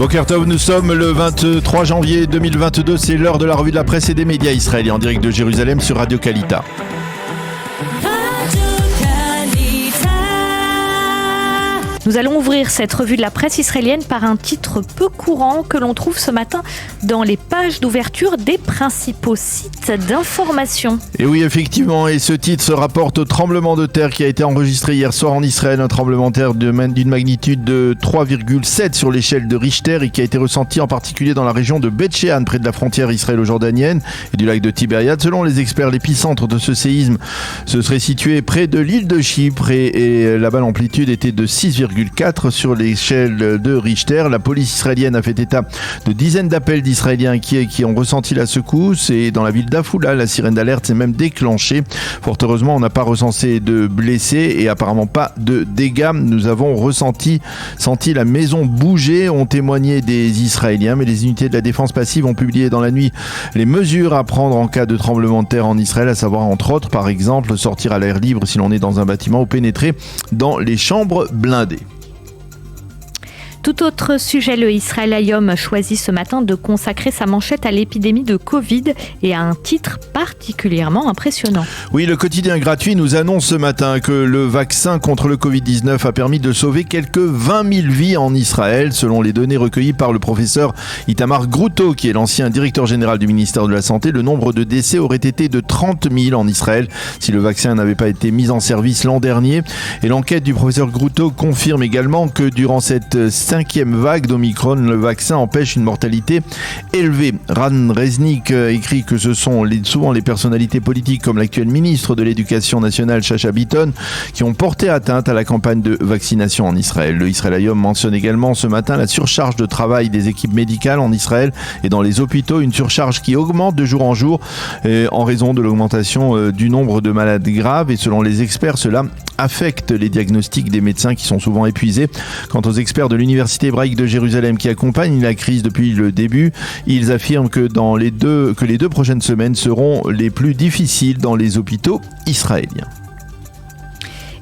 Boker Tov, nous sommes le 23 janvier 2022, c'est l'heure de la revue de la presse et des médias israéliens en direct de Jérusalem sur Radio Kalita. Nous allons ouvrir cette revue de la presse israélienne par un titre peu courant que l'on trouve ce matin dans les pages d'ouverture des principaux sites d'information. Et oui, effectivement, et ce titre se rapporte au tremblement de terre qui a été enregistré hier soir en Israël, un tremblement de terre d'une magnitude de 3,7 sur l'échelle de Richter et qui a été ressenti en particulier dans la région de Beth Shean, près de la frontière israélo-jordanienne et du lac de Tibériade. Selon les experts, l'épicentre de ce séisme se serait situé près de l'île de Chypre et là-bas l'amplitude était de 6,4 sur l'échelle de Richter. La police israélienne a fait état de dizaines d'appels d'Israéliens qui ont ressenti la secousse et dans la ville d'Afula, la sirène d'alerte s'est même déclenchée. Fort heureusement, on n'a pas recensé de blessés et apparemment pas de dégâts. Nous avons senti la maison bouger, ont témoigné des Israéliens, mais les unités de la défense passive ont publié dans la nuit les mesures à prendre en cas de tremblement de terre en Israël, à savoir entre autres, par exemple, sortir à l'air libre si l'on est dans un bâtiment ou pénétrer dans les chambres blindées. Tout autre sujet, le Israël Hayom choisit ce matin de consacrer sa manchette à l'épidémie de Covid et à un titre particulièrement impressionnant. Oui, le quotidien gratuit nous annonce ce matin que le vaccin contre le Covid-19 a permis de sauver quelques 20 000 vies en Israël, selon les données recueillies par le professeur Itamar Grouto, qui est l'ancien directeur général du ministère de la Santé. Le nombre de décès aurait été de 30 000 en Israël si le vaccin n'avait pas été mis en service l'an dernier. Et l'enquête du professeur Grouto confirme également que durant cette 5e vague d'Omicron, le vaccin empêche une mortalité élevée. Ran Reznik écrit que ce sont souvent les personnalités politiques comme l'actuel ministre de l'Éducation nationale Chacha Bitton qui ont porté atteinte à la campagne de vaccination en Israël. Le Israël Hayom mentionne également ce matin la surcharge de travail des équipes médicales en Israël et dans les hôpitaux, une surcharge qui augmente de jour en jour en raison de l'augmentation du nombre de malades graves et selon les experts, cela affecte les diagnostics des médecins qui sont souvent épuisés. Quant aux experts de l'Université hébraïque de Jérusalem qui accompagnent la crise depuis le début, ils affirment que les deux prochaines semaines seront les plus difficiles dans les hôpitaux israéliens.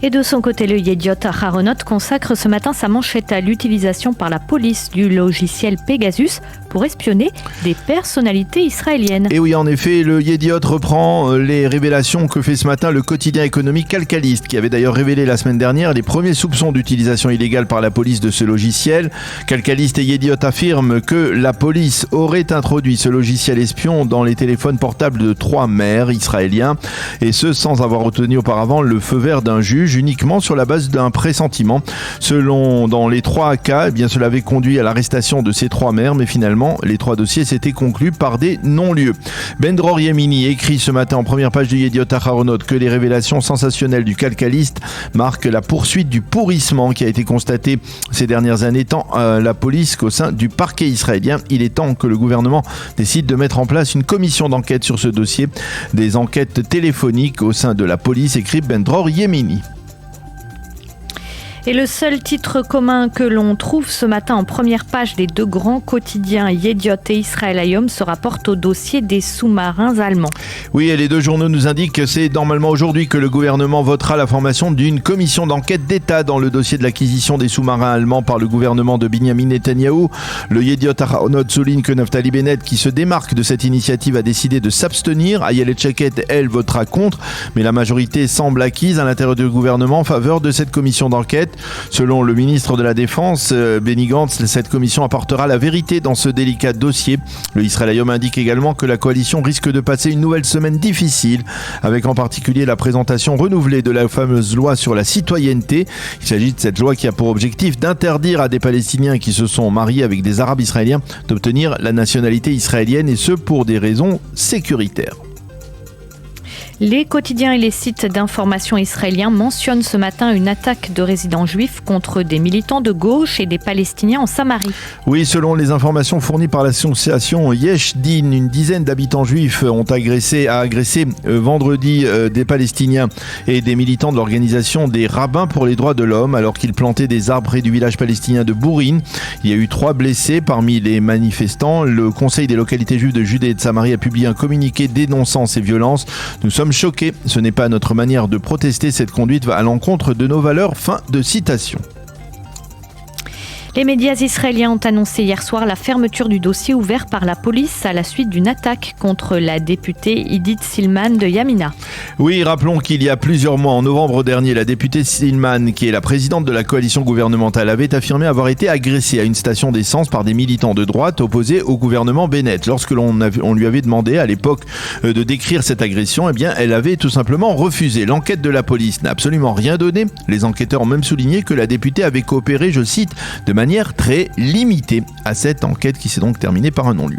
Et de son côté, le Yediot Aharonot consacre ce matin sa manchette à l'utilisation par la police du logiciel Pegasus pour espionner des personnalités israéliennes. Et oui, en effet, le Yediot reprend les révélations que fait ce matin le quotidien économique Calcaliste, qui avait d'ailleurs révélé la semaine dernière les premiers soupçons d'utilisation illégale par la police de ce logiciel. Calcaliste et Yediot affirment que la police aurait introduit ce logiciel espion dans les téléphones portables de 3 maires israéliens, et ce sans avoir obtenu auparavant le feu vert d'un juge, uniquement sur la base d'un pressentiment. Dans les 3 cas, cela avait conduit à l'arrestation de ces 3 maires, mais finalement, les 3 dossiers s'étaient conclus par des non-lieux. Ben Dror Yemini écrit ce matin en première page du Yediot Aharonot que les révélations sensationnelles du Calcaliste marquent la poursuite du pourrissement qui a été constaté ces dernières années tant à la police qu'au sein du parquet israélien. Il est temps que le gouvernement décide de mettre en place une commission d'enquête sur ce dossier. Des enquêtes téléphoniques au sein de la police, écrit Ben Dror Yemini. Et le seul titre commun que l'on trouve ce matin en première page des 2 grands quotidiens Yediot et Israël Hayom se rapporte au dossier des sous-marins allemands. Oui, et les 2 journaux nous indiquent que c'est normalement aujourd'hui que le gouvernement votera la formation d'une commission d'enquête d'État dans le dossier de l'acquisition des sous-marins allemands par le gouvernement de Binyamin Netanyahou. Le Yediot Aharonot souligne que Naftali Bennett, qui se démarque de cette initiative, a décidé de s'abstenir. Ayelet Sheket, elle, votera contre, mais la majorité semble acquise à l'intérieur du gouvernement en faveur de cette commission d'enquête. Selon le ministre de la Défense, Benny Gantz, cette commission apportera la vérité dans ce délicat dossier. Le Israël Hayom indique également que la coalition risque de passer une nouvelle semaine difficile, avec en particulier la présentation renouvelée de la fameuse loi sur la citoyenneté. Il s'agit de cette loi qui a pour objectif d'interdire à des Palestiniens qui se sont mariés avec des Arabes israéliens d'obtenir la nationalité israélienne, et ce pour des raisons sécuritaires. Les quotidiens et les sites d'information israéliens mentionnent ce matin une attaque de résidents juifs contre des militants de gauche et des Palestiniens en Samarie. Oui, selon les informations fournies par l'association Yesh Din, une dizaine d'habitants juifs ont agressé vendredi des Palestiniens et des militants de l'organisation des rabbins pour les droits de l'homme alors qu'ils plantaient des arbres près du village palestinien de Bourine. Il y a eu 3 blessés parmi les manifestants. Le Conseil des localités juives de Judée et de Samarie a publié un communiqué dénonçant ces violences. Nous sommes choqués. Ce n'est pas notre manière de protester. Cette conduite va à l'encontre de nos valeurs. Fin de citation. Les médias israéliens ont annoncé hier soir la fermeture du dossier ouvert par la police à la suite d'une attaque contre la députée Idit Silman de Yamina. Oui, rappelons qu'il y a plusieurs mois, en novembre dernier, la députée Silman, qui est la présidente de la coalition gouvernementale, avait affirmé avoir été agressée à une station d'essence par des militants de droite opposés au gouvernement Bennett. Lorsque on lui avait demandé à l'époque de décrire cette agression, eh bien, elle avait tout simplement refusé. L'enquête de la police n'a absolument rien donné. Les enquêteurs ont même souligné que la députée avait coopéré, je cite, de manière très limitée à cette enquête qui s'est donc terminée par un non-lieu.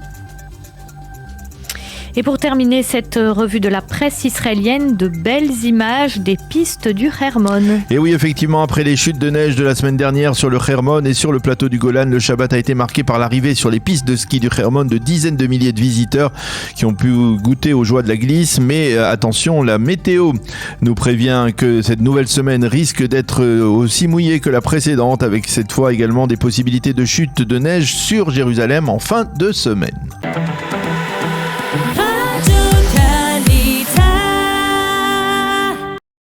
Et pour terminer cette revue de la presse israélienne, de belles images des pistes du Hermon. Et oui, effectivement, après les chutes de neige de la semaine dernière sur le Hermon et sur le plateau du Golan, le Shabbat a été marqué par l'arrivée sur les pistes de ski du Hermon de dizaines de milliers de visiteurs qui ont pu goûter aux joies de la glisse. Mais attention, la météo nous prévient que cette nouvelle semaine risque d'être aussi mouillée que la précédente, avec cette fois également des possibilités de chute de neige sur Jérusalem en fin de semaine.